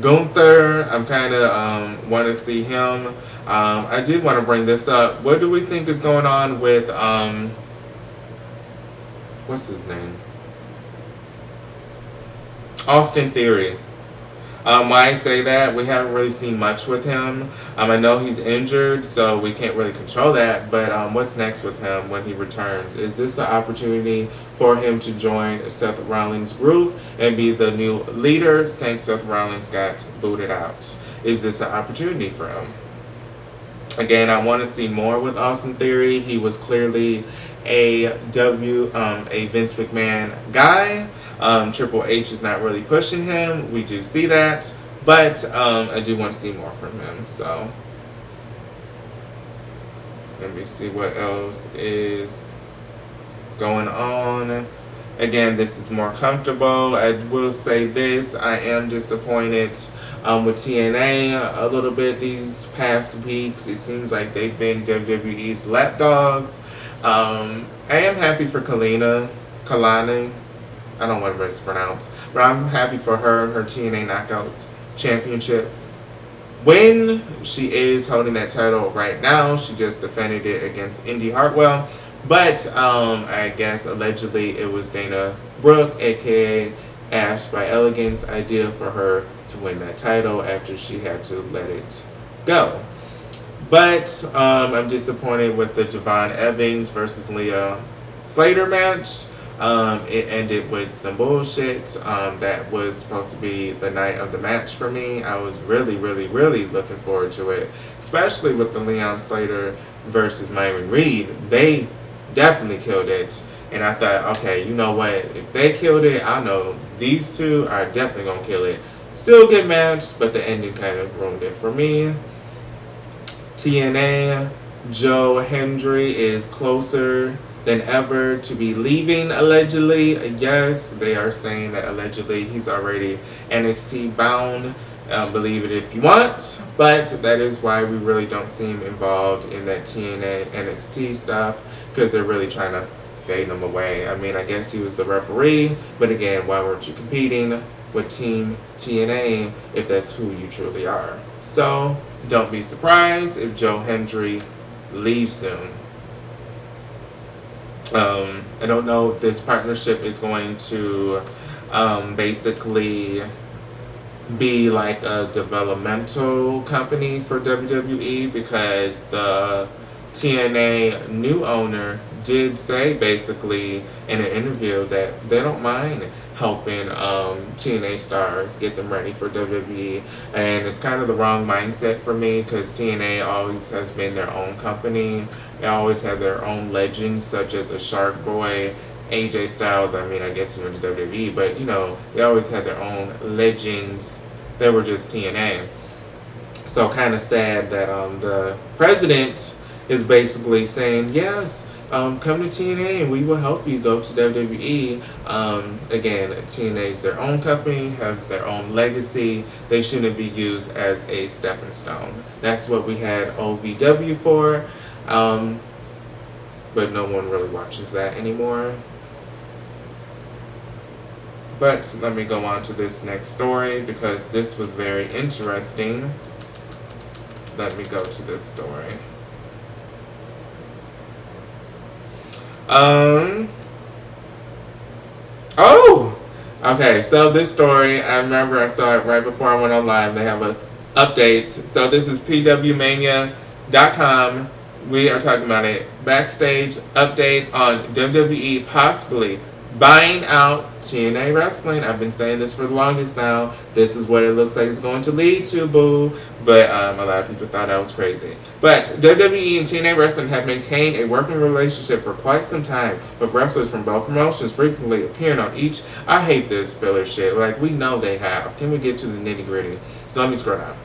Gunther, I'm kind of want to see him. I did want to bring this up. What do we think is going on with what's his name? Austin Theory. Why I say that, we haven't really seen much with him. I know he's injured, so we can't really control that, but what's next with him when he returns? Is this an opportunity for him to join Seth Rollins' group and be the new leader since Seth Rollins got booted out? Is this an opportunity for him? Again, I want to see more with Austin Theory. He was clearly a Vince McMahon guy. Triple H is not really pushing him. We do see that, but I do want to see more from him. So let me see what else is going on. Again, this is more comfortable. I will say this: I am disappointed with TNA a little bit these past weeks. It seems like they've been WWE's lapdogs. I am happy for Kalani. I don't want to mispronounce, but I'm happy for her and her TNA Knockouts Championship. When she is holding that title right now, she just defended it against Indy Hartwell, but I guess allegedly it was Dana Brooke, aka Ash by Elegance, idea for her to win that title after she had to let it go. But I'm disappointed with the Javon Evans versus Leah Slater match. It ended with some bullshit. That was supposed to be the night of the match for me. I was really, really, really looking forward to it, especially with the Leon Slater versus Myron Reed. They definitely killed it, and I thought, okay, you know what? If they killed it, I know these two are definitely gonna kill it. Still good match, but the ending kind of ruined it for me. TNA, Joe Hendry is closer than ever to be leaving, allegedly. Yes, they are saying that allegedly he's already NXT bound. Believe it if you want, but that is why we really don't see him involved in that TNA NXT stuff, because they're really trying to fade him away. I mean, I guess he was the referee, but again, why weren't you competing with Team TNA if that's who you truly are? So don't be surprised if Joe Hendry leaves soon. I don't know if this partnership is going to basically be like a developmental company for WWE, because the TNA new owner did say basically in an interview that they don't mind helping TNA stars get them ready for WWE, and it's kind of the wrong mindset for me, because TNA always has been their own company. They always had their own legends such as a Shark Boy, AJ Styles. I mean, I guess he went to WWE, but you know, they always had their own legends that were just TNA. So kind of sad that the president is basically saying, yes, come to TNA and we will help you go to WWE. Again, TNA is their own company, has their own legacy. They shouldn't be used as a stepping stone. That's what we had OVW for, but no one really watches that anymore. But let me go on to this next story, because this was very interesting. Let me go to this story. Okay, so this story, I remember I saw it right before I went on live. They have an update. So this is pwmania.com. We are talking about a backstage update on WWE possibly buying out TNA Wrestling. I've been saying this for the longest now. This is what it looks like it's going to lead to, boo. But a lot of people thought I was crazy. But WWE and TNA Wrestling have maintained a working relationship for quite some time, with wrestlers from both promotions frequently appearing on each. I hate this filler shit. Like, we know they have. Can we get to the nitty gritty? So let me scroll down.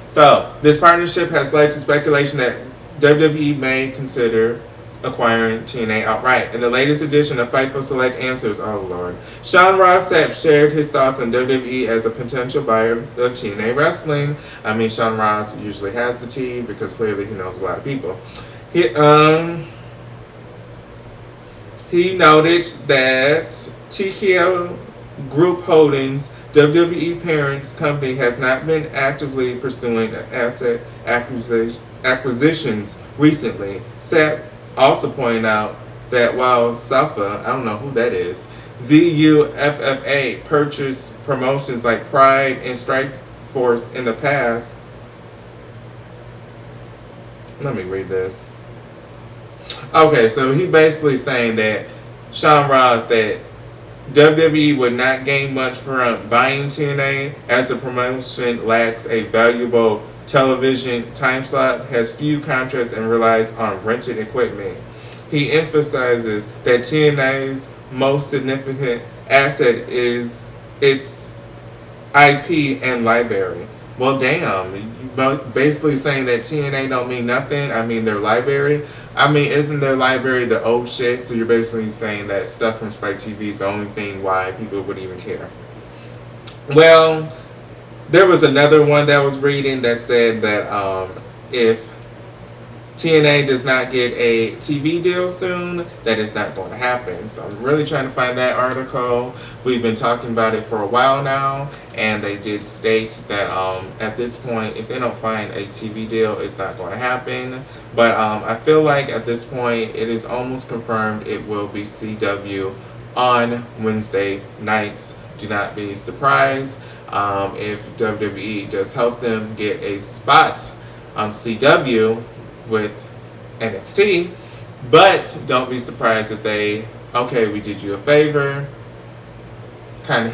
So this partnership has led to speculation that WWE may consider acquiring TNA outright. In the latest edition of Fightful Select Answers, oh Lord, Sean Ross Sapp shared his thoughts on WWE as a potential buyer of TNA Wrestling. I mean, Sean Ross usually has the tea, because clearly he knows a lot of people. He noted that TKO Group Holdings, WWE parent company, has not been actively pursuing asset acquisitions recently. Sapp also pointed out that while Safa, I don't know who that is, ZUFFA purchased promotions like Pride and Strikeforce in the past. Let me read this. Okay, so he basically saying that Sean Ross, that WWE would not gain much from buying TNA, as the promotion lacks a valuable television time slot, has few contracts, and relies on rented equipment. He emphasizes that TNA's most significant asset is its IP and library. Well, damn, you basically saying that TNA don't mean nothing. I mean, their library. I mean, isn't their library the old shit? So you're basically saying that stuff from Spike TV is the only thing why people would even care. Well, there was another one that I was reading that said that if TNA does not get a TV deal soon, that is not going to happen. So I'm really trying to find that article. We've been talking about it for a while now, and they did state that at this point, if they don't find a TV deal, it's not going to happen. But I feel like at this point, it is almost confirmed it will be CW on Wednesday nights. Do not be surprised if WWE does help them get a spot on CW with NXT, but don't be surprised if they, okay, we did you a favor, kind of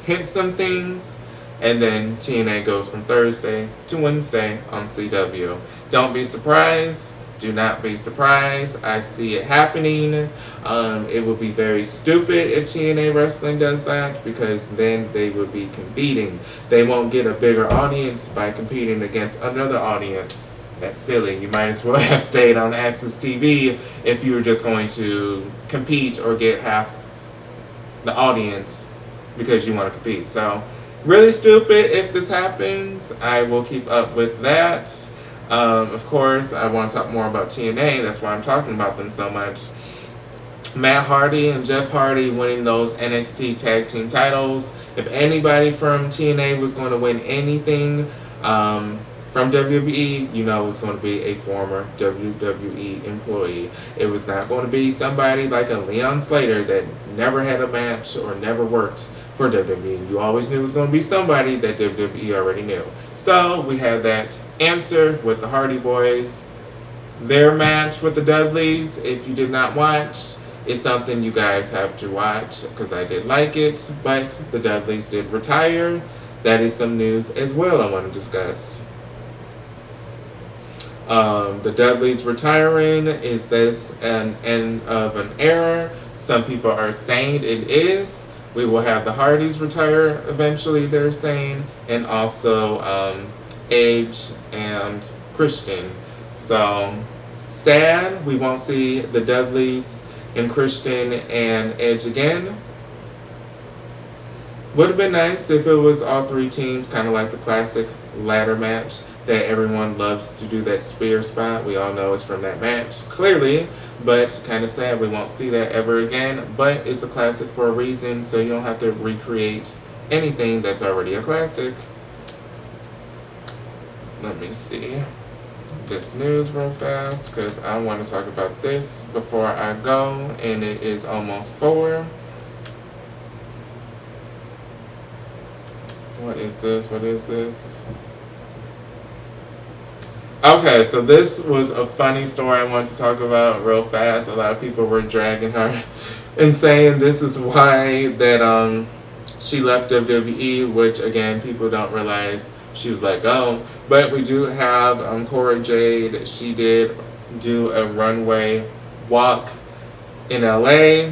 hint some things, and then TNA goes from Thursday to Wednesday on CW. Don't be surprised. Do not be surprised. I see it happening. It would be very stupid if TNA Wrestling does that, because then they would be competing. They won't get a bigger audience by competing against another audience. That's silly. You might as well have stayed on Access TV if you were just going to compete or get half the audience because you want to compete. So, really stupid if this happens. I will keep up with that. Of course, I want to talk more about TNA. That's why I'm talking about them so much. Matt Hardy and Jeff Hardy winning those NXT Tag Team titles. If anybody from TNA was going to win anything from WWE, you know it's going to be a former WWE employee. It was not going to be somebody like a Leon Slater that never had a match or never worked for WWE. You always knew it was going to be somebody that WWE already knew. So we have that answer with the Hardy Boys. Their match with the Dudleys, if you did not watch, is something you guys have to watch because I did like it, but the Dudleys did retire. That is some news as well I want to discuss. The Dudleys retiring, is this an end of an era? Some people are saying it is. We will have the Hardys retire eventually, they're saying, and also Edge and Christian. So, sad we won't see the Dudleys and Christian and Edge again. Would have been nice if it was all three teams, kind of like the classic ladder match that everyone loves to do, that spear spot. We all know it's from that match, clearly, but kind of sad we won't see that ever again. But it's a classic for a reason, so you don't have to recreate anything that's already a classic. Let me see this news real fast because I want to talk about this before I go, and it is almost 4. What is this? What is this? Okay, so this was a funny story I wanted to talk about real fast. A lot of people were dragging her and saying this is why that she left WWE, which again people don't realize she was let go. But we do have Cora Jade. She did do a runway walk in LA,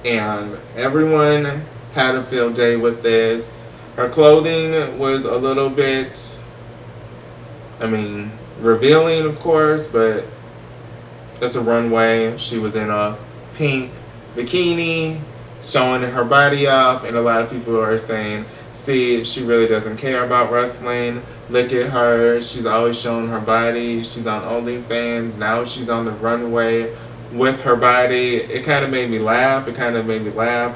and everyone had a field day with this. Her clothing was a little bit, revealing of course, but it's a runway. She was in a pink bikini showing her body off, and a lot of people are saying, see, she really doesn't care about wrestling. Look at her. She's always showing her body. She's on OnlyFans. Now she's on the runway with her body. It kind of made me laugh.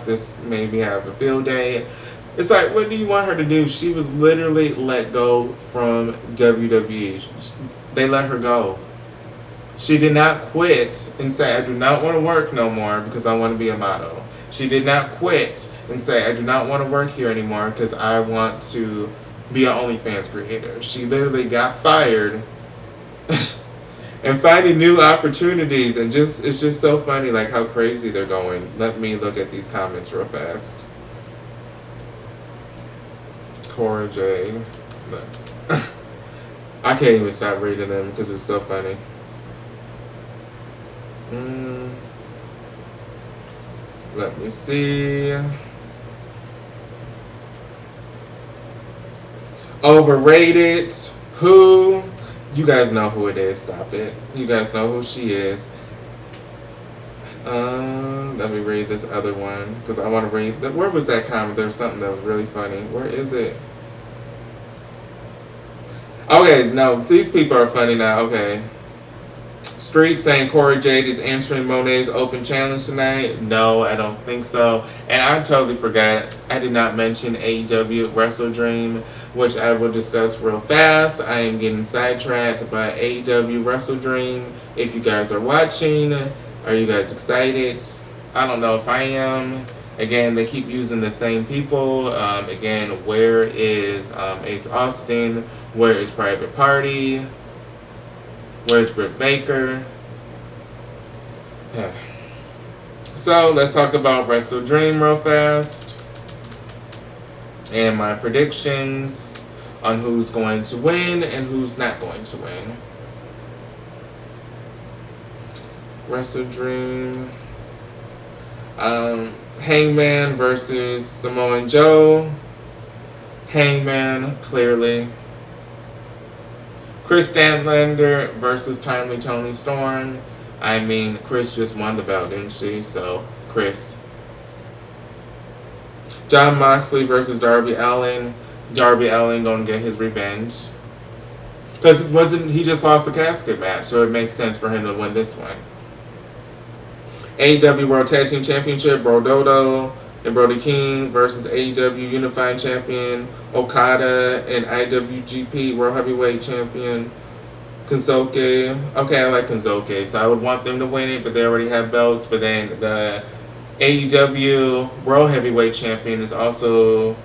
This made me have a field day. It's like, what do you want her to do? She was literally let go from WWE. They let her go. She did not quit and say, I do not want to work no more because I want to be a model. She did not quit and say, I do not want to work here anymore because I want to be an OnlyFans creator. She literally got fired and finding new opportunities, and it's just so funny like how crazy they're going. Let me look at these comments real fast. Cora J. I can't even stop reading them because it's so funny. Let me see. Overrated. Who? You guys know who it is. Stop it. You guys know who she is. Let me read this other one because I want to read. Where was that comment? There was something that was really funny. Where is it? Okay, no, these people are funny now. Okay. Street saying Cora Jade is answering Monet's open challenge tonight. No, I don't think so. And I totally forgot. I did not mention AEW Wrestle Dream, which I will discuss real fast. I am getting sidetracked by AEW Wrestle Dream. If you guys are watching, are you guys excited? I don't know if I am. Again, they keep using the same people. Again, where is Ace Austin? Where is Private Party? Where's Britt Baker? Yeah. So let's talk about Wrestle Dream real fast. And my predictions on who's going to win and who's not going to win. Wrestle Dream. Hangman versus Samoa Joe. Hangman, clearly. Chris Statlander versus Timely Tony Storm. I mean, Chris just won the belt, didn't she? So, Chris. Jon Moxley versus Darby Allin. Darby Allin gonna get his revenge. Because he just lost the casket match, so it makes sense for him to win this one. AEW World Tag Team Championship, Bro Dodo and Brody King versus AEW Unified Champion Okada and IWGP World Heavyweight Champion Kensuke. Okay, I like Kensuke, so I would want them to win it, but they already have belts. But then the AEW World Heavyweight Champion is also...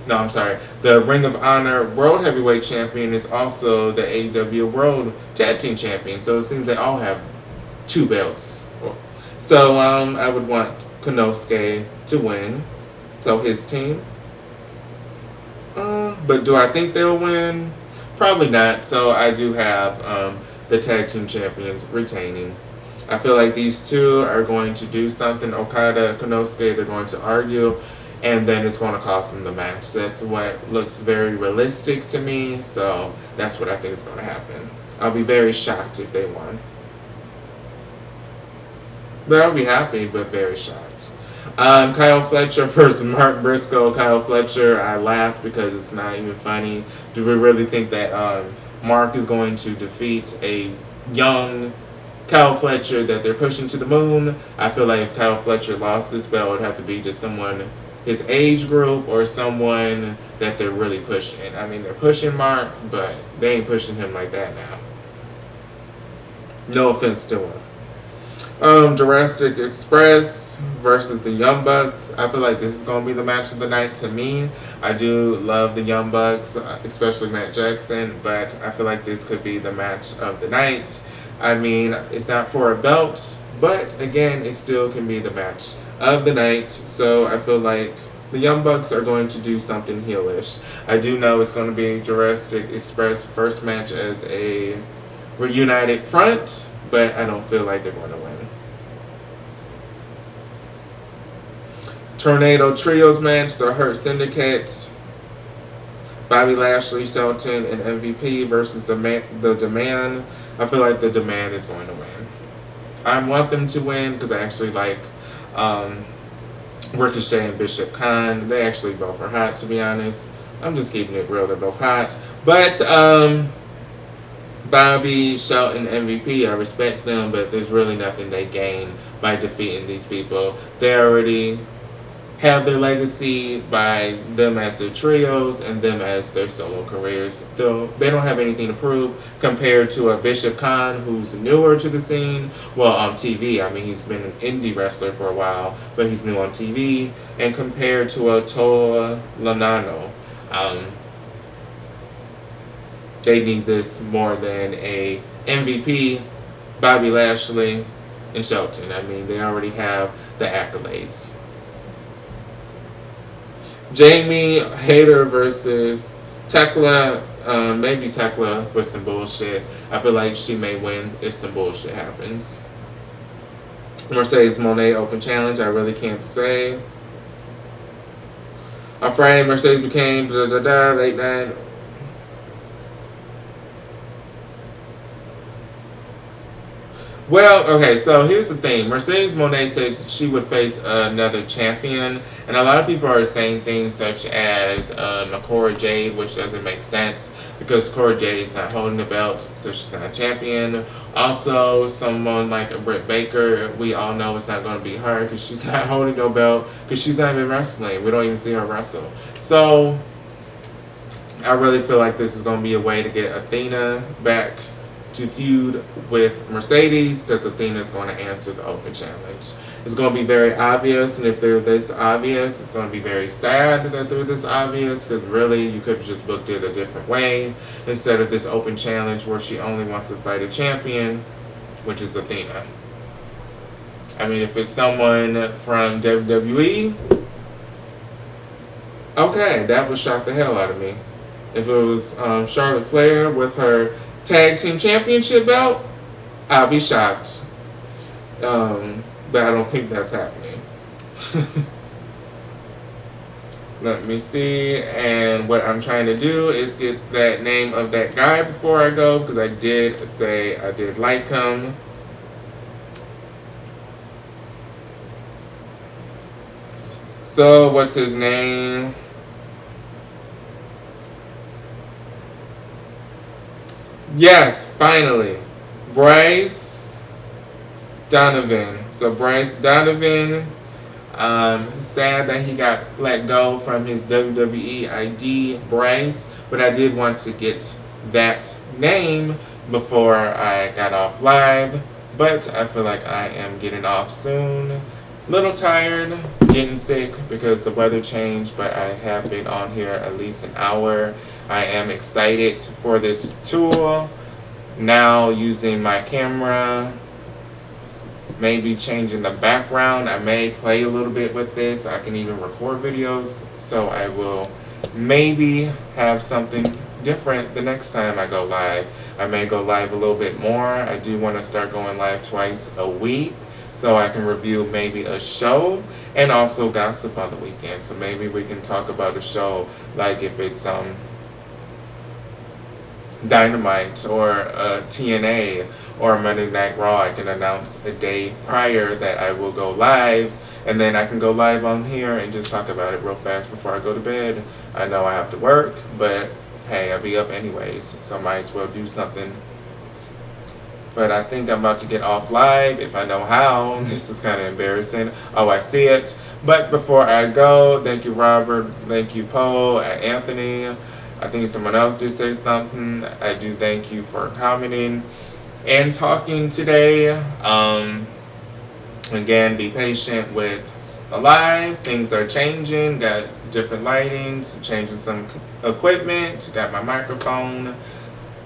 No, I'm sorry. The Ring of Honor World Heavyweight Champion is also the AEW World Tag Team Champion. So it seems they all have 2 belts. So I would want Konosuke to win. So his team. But do I think they'll win? Probably not. So I do have the Tag Team Champions retaining. I feel like these two are going to do something. Okada, Konosuke, they're going to argue. And then it's going to cost them the match. That's what looks very realistic to me. So that's what I think is going to happen. I'll be very shocked if they won. But I'll be happy, but very shocked. Kyle Fletcher versus Mark Briscoe. Kyle Fletcher, I laughed because it's not even funny. Do we really think that Mark is going to defeat a young Kyle Fletcher that they're pushing to the moon? I feel like if Kyle Fletcher lost this belt, it would have to be to someone his age group or someone that they're really pushing. I mean, they're pushing Mark, but they ain't pushing him like that now. No offense to him. Jurassic Express versus the Young Bucks. I feel like this is going to be the match of the night to me. I do love the Young Bucks, especially Matt Jackson, but I feel like this could be the match of the night. I mean, it's not for a belt, but again, it still can be the match of the night. So I feel like the Young Bucks are going to do something heelish. I do know it's going to be Jurassic Express first match as a reunited front, but I don't feel like they're going to win. Tornado Trios match, the Hurt Syndicate, Bobby Lashley, Shelton, and MVP versus the Demand. I feel like the Demand is going to win. I want them to win because I actually like Ricochet and Bishop Khan. They actually both are hot, to be honest. I'm just keeping it real. They're both hot. But Bobby, Shelton, MVP, I respect them, but there's really nothing they gain by defeating these people. They already have their legacy by them as their trios and them as their solo careers. Though they don't have anything to prove compared to a Bishop Khan who's newer to the scene. Well, on TV, I mean, he's been an indie wrestler for a while, but he's new on TV. And compared to a Toa Lanano, they need this more than a MVP, Bobby Lashley, and Shelton. I mean, they already have the accolades. Jamie Hayter versus Tekla. Maybe Tekla with some bullshit. I feel like she may win if some bullshit happens. Mercedes Moné Open Challenge. I really can't say. On Friday, Mercedes became late night. Well, okay, so here's the thing. Mercedes Moné said she would face another champion, and a lot of people are saying things such as Cora Jade, which doesn't make sense because Cora Jade is not holding the belt, so she's not a champion. Also, someone like a Britt Baker, we all know it's not going to be her because she's not holding no belt because she's not even wrestling. We don't even see her wrestle. So, I really feel like this is going to be a way to get Athena back to feud with Mercedes because Athena is going to answer the Open Challenge. It's going to be very obvious, and if they're this obvious, it's going to be very sad that they're this obvious because really you could have just booked it a different way instead of this Open Challenge where she only wants to fight a champion, which is Athena. I mean, if it's someone from WWE, okay, that would shock the hell out of me. If it was Charlotte Flair with her Tag Team Championship belt, I'll be shocked. But I don't think that's happening. Let me see. And what I'm trying to do is get that name of that guy before I go, because I did say I did like him. So, what's his name? Yes, finally. Bryce Donovan. So, Bryce Donovan, sad that he got let go from his WWE ID, Bryce, but I did want to get that name before I got off live. But I feel like I am getting off soon. Little tired, getting sick because the weather changed, but I have been on here at least an hour. I am excited for this tool. Now using my camera, maybe changing the background. I may play a little bit with this. I can even record videos, so I will maybe have something different the next time I go live. I may go live a little bit more. I do want to start going live twice a week, so I can review maybe a show and also gossip on the weekend. So maybe we can talk about a show, like if it's Dynamite or TNA or Monday Night Raw. I can announce a day prior that I will go live, and then I can go live on here and just talk about it real fast before I go to bed. I know I have to work, but hey, I'll be up anyways, so I might as well do something. But I think I'm about to get off live if I know how. This is kind of embarrassing. Oh, I see it. But before I go, thank you, Robert. Thank you, Poe, Anthony. I think someone else did say something. I do thank you for commenting and talking today. Again, be patient with the live. Things are changing. Got different lightings, changing some equipment. Got my microphone.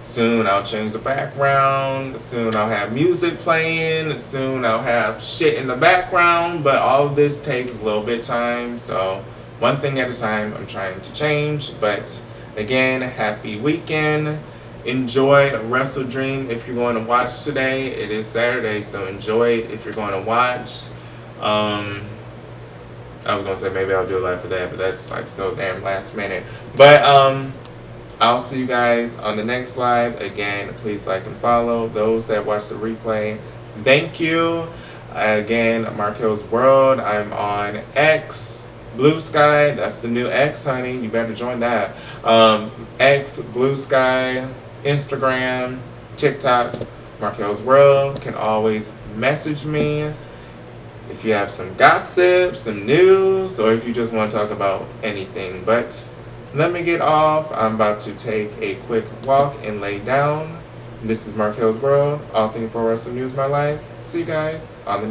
Soon I'll change the background. Soon I'll have music playing. Soon I'll have shit in the background. But all of this takes a little bit of time. So one thing at a time I'm trying to change. But again, happy weekend. Enjoy Wrestle Dream if you're going to watch today. It is Saturday, so enjoy it if you're going to watch. I was going to say maybe I'll do a live for that, but that's like so damn last minute. But I'll see you guys on the next live. Again, please like and follow. Those that watch the replay, thank you. Again, Marquelworld. I'm on X, Blue Sky. That's the new X, honey. You better join that. X, Blue Sky, Instagram, TikTok, Marquelworld. Can always message me if you have some gossip, some news, or if you just want to talk about anything. But let me get off. I'm about to take a quick walk and lay down. This is Marquelworld. All things pro wrestling news, my life. See you guys on the next.